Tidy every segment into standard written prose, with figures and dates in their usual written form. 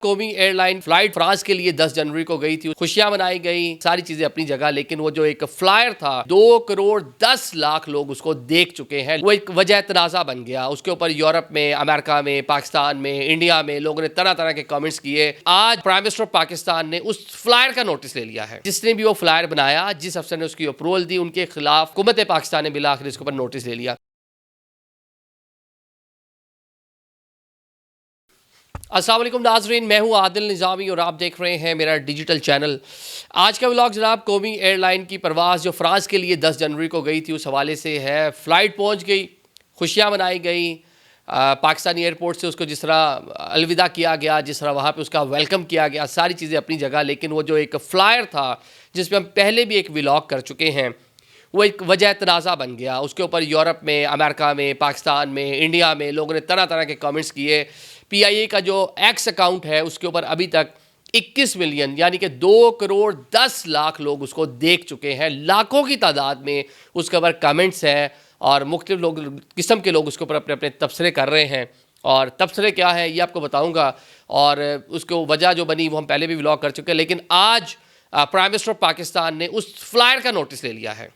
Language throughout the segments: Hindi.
कौमी एयरलाइन फ्लाइट फ्रांस के लिए 10 जनवरी को गई थी। खुशियां मनाई गई, सारी चीजें अपनी जगह, लेकिन वो जो एक फ्लायर था 2 करोड़ 10 लाख लोग उसको देख चुके हैं। वो एक वजह तनाज़ा बन गया। उसके ऊपर यूरोप में, अमेरिका में, पाकिस्तान में, इंडिया में लोगों ने तरह तरह के कमेंट्स किए। आज प्राइम मिनिस्टर ऑफ पाकिस्तान ने उस फ्लायर का नोटिस ले लिया है। जिसने भी वो फ्लायर बनाया, जिस अफसर ने उसकी अप्रूवल दी, उनके खिलाफ हुकूमत पाकिस्तान ने बिल आखिर इसके ऊपर नोटिस ले लिया। अस्सलाम वालेकुम नाजरीन, मैं हूं आदिल निज़ामी और आप देख रहे हैं मेरा डिजिटल चैनल। आज का व्लॉग जनाब कौमी एयरलाइन की परवाज़ जो फ्रांस के लिए 10 जनवरी को गई थी उस हवाले से है। फ़्लाइट पहुंच गई, खुशियां मनाई गई, पाकिस्तानी एयरपोर्ट से उसको जिस तरह अलविदा किया गया, जिस तरह वहाँ पे उसका वेलकम किया गया, सारी चीज़ें अपनी जगह। लेकिन वो जो एक फ़्लायर था जिस पर हम पहले भी एक व्लॉग कर चुके हैं, वो एक वजह तनाज़ा बन गया। उसके ऊपर यूरोप में, अमेरिका में, पाकिस्तान में, इंडिया में लोगों ने तरह तरह के कमेंट्स किए। PIA का जो एक्स अकाउंट है उसके ऊपर अभी तक 21 मिलियन यानी कि 2 करोड़ 10 लाख लोग उसको देख चुके हैं। लाखों की तादाद में उसके ऊपर कमेंट्स हैं और मुख्तलिफ लोग किस्म के लोग उसके ऊपर अपने अपने तबसरे कर रहे हैं। और तबसरे क्या है ये आपको बताऊँगा, और उसको वजह जो बनी वो हम पहले भी व्लॉग कर चुके हैं। लेकिन आज प्राइम मिनिस्टर ऑफ पाकिस्तान ने उस फ्लायर का नोटिस ले लिया है।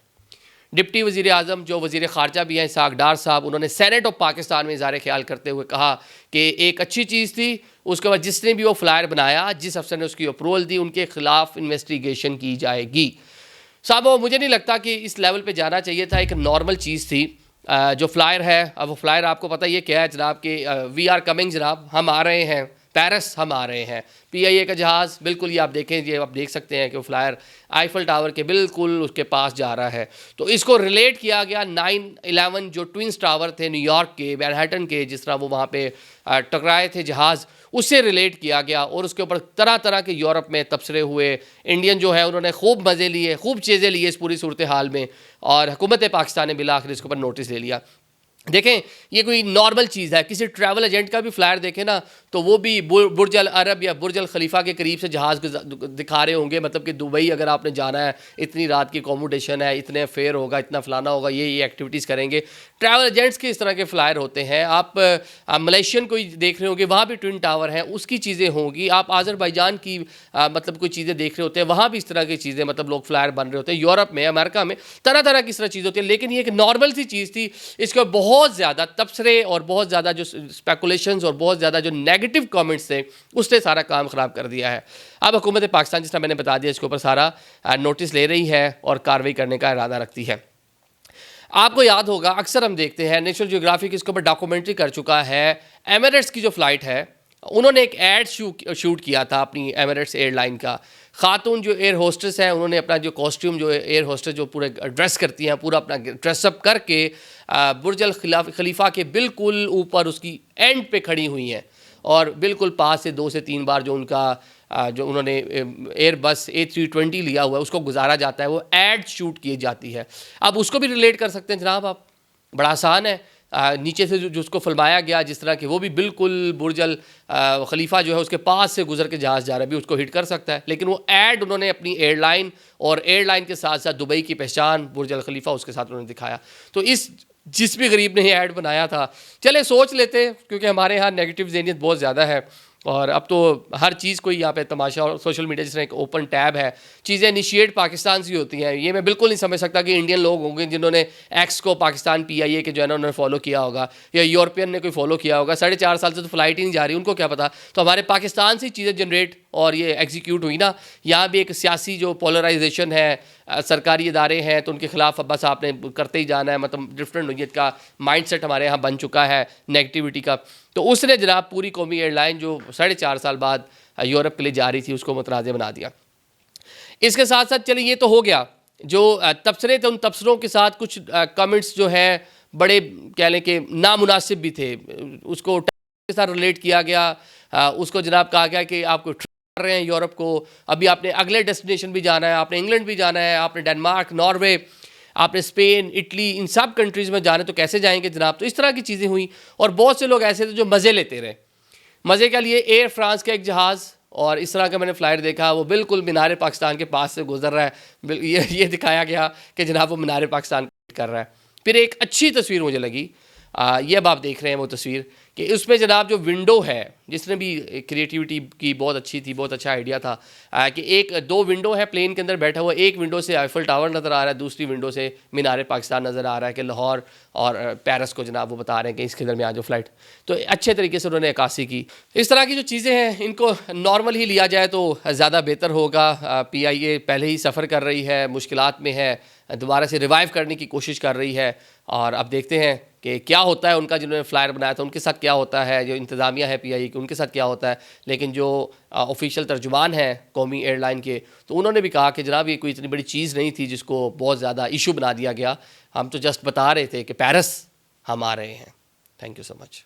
डिप्टी वज़ीर आज़म जो वज़ीर ख़ारजा भी हैं इसहाक़ डार साहब, उन्होंने सेनेट ऑफ पाकिस्तान में इज़हार ख्याल करते हुए कहा कि एक अच्छी चीज़ थी। उसके बाद जिसने भी वो फ्लायर बनाया, जिस अफसर ने उसकी अप्रूवल दी, उनके ख़िलाफ़ इन्वेस्टिगेशन की जाएगी। साहब मुझे नहीं लगता कि इस लेवल पे जाना चाहिए था। एक नॉर्मल चीज़ थी। जो फ्लायर है, अब वो फ्लायर आपको पता ये क्या है जनाब कि वी आर कमिंग जनाब, हम आ रहे हैं पेरिस, हम आ रहे हैं। PIA का जहाज़ बिल्कुल ये आप देखें, ये आप देख सकते हैं कि वो फ्लायर आईफल टावर के बिल्कुल उसके पास जा रहा है। तो इसको रिलेट किया गया 9/11 जो ट्विंस टावर थे न्यूयॉर्क के, मैनहट्टन के, जिस तरह वो वहाँ पे टकराए थे जहाज़, उससे रिलेट किया गया। और उसके ऊपर तरह तरह के यूरोप में तबसरे हुए। इंडियन जो है उन्होंने खूब मज़े लिए, खूब चीज़ें लिए इस पूरी सूरत हाल में, और हुकूमत पाकिस्तान ने बिल आखिर इसके ऊपर नोटिस ले लिया। देखें, ये कोई नॉर्मल चीज़ है। किसी ट्रैवल एजेंट का भी फ्लायर देखें ना, तो वो भी बुर्ज अल अरब या बुर्ज अल खलीफा के करीब से जहाज़ दिखा रहे होंगे। मतलब कि दुबई अगर आपने जाना है, इतनी रात की अकोमोडेशन है, इतने फेयर होगा, इतना फलाना होगा, ये एक्टिविटीज़ करेंगे। ट्रैवल एजेंट्स के इस तरह के फ्लायर होते हैं। आप मलेशियन कोई देख रहे होंगे, वहाँ भी ट्विन टावर है, उसकी चीज़ें होंगी। आप आज़रबाईजान की मतलब कोई चीज़ें देख रहे होते हैं, वहाँ भी इस तरह की चीज़ें, मतलब लोग फ्लायर बन रहे होते हैं। यूरोप में, अमेरिका में तरह तरह की इस तरह चीज़ होती है। लेकिन ये एक नॉर्मल सी चीज़ थी। इसको बहुत ज़्यादा तबसरे और बहुत ज़्यादा जो स्पेकुलेशंस और बहुत ज़्यादा जो नेगेटिव कमेंट्स थे, उसने सारा काम ख़राब कर दिया है। अब हुकूमत पाकिस्तान, जिस तरह मैंने बता दिया, इसके ऊपर सारा नोटिस ले रही है और कार्रवाई करने का इरादा रखती है। आपको याद होगा, अक्सर हम देखते हैं, नेशनल ज्योग्राफिक इसके ऊपर डॉक्यूमेंट्री कर चुका है। एमिरेट्स की जो फ़्लाइट है, उन्होंने एक ऐड शूट किया था अपनी एमिरेट्स एयरलाइन का। खातून जो एयर होस्टेस हैं, उन्होंने अपना जो कॉस्ट्यूम, जो एयर होस्टेस जो पूरे ड्रेस करती हैं, पूरा अपना ड्रेसअप करके बुर्ज अल खलीफा के बिल्कुल ऊपर उसकी एंड पे खड़ी हुई हैं। और बिल्कुल पास से 2 से 3 बार जो उनका जो उन्होंने एयर बस A320 लिया हुआ है उसको गुजारा जाता है, वो ऐड शूट की जाती है। अब उसको भी रिलेट कर सकते हैं जनाब आप, बड़ा आसान है। नीचे से जो उसको फिल्माया गया, जिस तरह कि वो भी बिल्कुल बुर्ज अल खलीफा जो है उसके पास से गुजर के जहाज़ जा रहा है, भी उसको हिट कर सकता है। लेकिन वो ऐड उन्होंने अपनी एयरलाइन और एयरलाइन के साथ साथ दुबई की पहचान बुर्ज अल खलीफा उसके साथ उन्होंने दिखाया। तो जिस भी गरीब ने ये ऐड बनाया था, चले सोच लेते, क्योंकि हमारे यहाँ नेगेटिव ज़हनियत बहुत ज़्यादा है और अब तो हर चीज़ कोई यहाँ पे तमाशा, और सोशल मीडिया जिस तरह एक ओपन टैब है, चीज़ें इनिशिएट पाकिस्तान से होती हैं। ये मैं बिल्कुल नहीं समझ सकता कि इंडियन लोग होंगे जिन्होंने एक्स को पाकिस्तान PIA के जो है ना उन्होंने फॉलो किया होगा, या यूरोपियन ने कोई फॉलो किया होगा। 4.5 साल से तो फ्लाइट ही नहीं जा रही, उनको क्या पता। तो हमारे पाकिस्तान से चीज़ें जनरेट और ये एग्जीक्यूट हुई ना। यहाँ भी एक सियासी जो पोलराइजेशन है, सरकारी इदारे हैं तो उनके खिलाफ बस आपने करते ही जाना है। मतलब डिफरेंट नोयत का माइंडसेट हमारे यहाँ बन चुका है, नेगेटिविटी का। तो उसने जनाब पूरी कौमी एयरलाइन जो 4.5 साल बाद यूरोप के लिए जा रही थी, उसको मुतनाज़ बना दिया। इसके साथ साथ चलिए, ये तो हो गया जो तबसरे थे। उन तबसरों के साथ कुछ कमेंट्स जो हैं बड़े कह लें कि नामुनासिब भी थे। उसको के साथ रिलेट किया गया। उसको जनाब कहा गया कि आपको कर रहे हैं यूरोप को, अभी आपने अगले डेस्टिनेशन भी जाना है, आपने इंग्लैंड भी जाना है, आपने डेनमार्क, नॉर्वे, आपने स्पेन, इटली, इन सब कंट्रीज़ में जाना है, तो कैसे जाएंगे जनाब। तो इस तरह की चीज़ें हुई और बहुत से लोग ऐसे थे जो मज़े लेते रहे। मज़े के लिए एयर फ्रांस का एक जहाज़, और इस तरह का मैंने फ़्लाइट देखा, वो बिल्कुल मीनार पाकिस्तान के पास से गुजर रहा है। ये दिखाया गया कि जनाब वो मीनार पाकिस्तान कर रहा है। फिर एक अच्छी तस्वीर मुझे लगी, ये अब आप देख रहे हैं वो तस्वीर कि उसमें जनाब जो विंडो है, जिसने भी क्रिएटिविटी की बहुत अच्छी थी, बहुत अच्छा आइडिया था कि एक दो विंडो है प्लेन के अंदर बैठा हुआ, एक विंडो से आईफल टावर नज़र आ रहा है, दूसरी विंडो से मीनार पाकिस्तान नज़र आ रहा है कि लाहौर और पेरिस को जनाब वो बता रहे हैं कि इसके दरमियान जो फ़्लाइट, तो अच्छे तरीके से उन्होंने अक्कासी की। इस तरह की जो चीज़ें हैं इनको नॉर्मल ही लिया जाए तो ज़्यादा बेहतर होगा। PIA पहले ही सफ़र कर रही है, मुश्किलात में है, दोबारा से रिवाइव करने की कोशिश कर रही है और अब देखते हैं कि क्या होता है। उनका जिन्होंने फ्लायर बनाया था उनके साथ क्या होता है, जो इंतज़ामिया है PIA की उनके साथ क्या होता है। लेकिन जो ऑफिशियल तर्जुमान है कौमी एयरलाइन के, तो उन्होंने भी कहा कि जनाब ये कोई इतनी बड़ी चीज़ नहीं थी जिसको बहुत ज़्यादा इशू बना दिया गया, हम तो जस्ट बता रहे थे कि पेरिस हम आ रहे हैं। Thank you so much.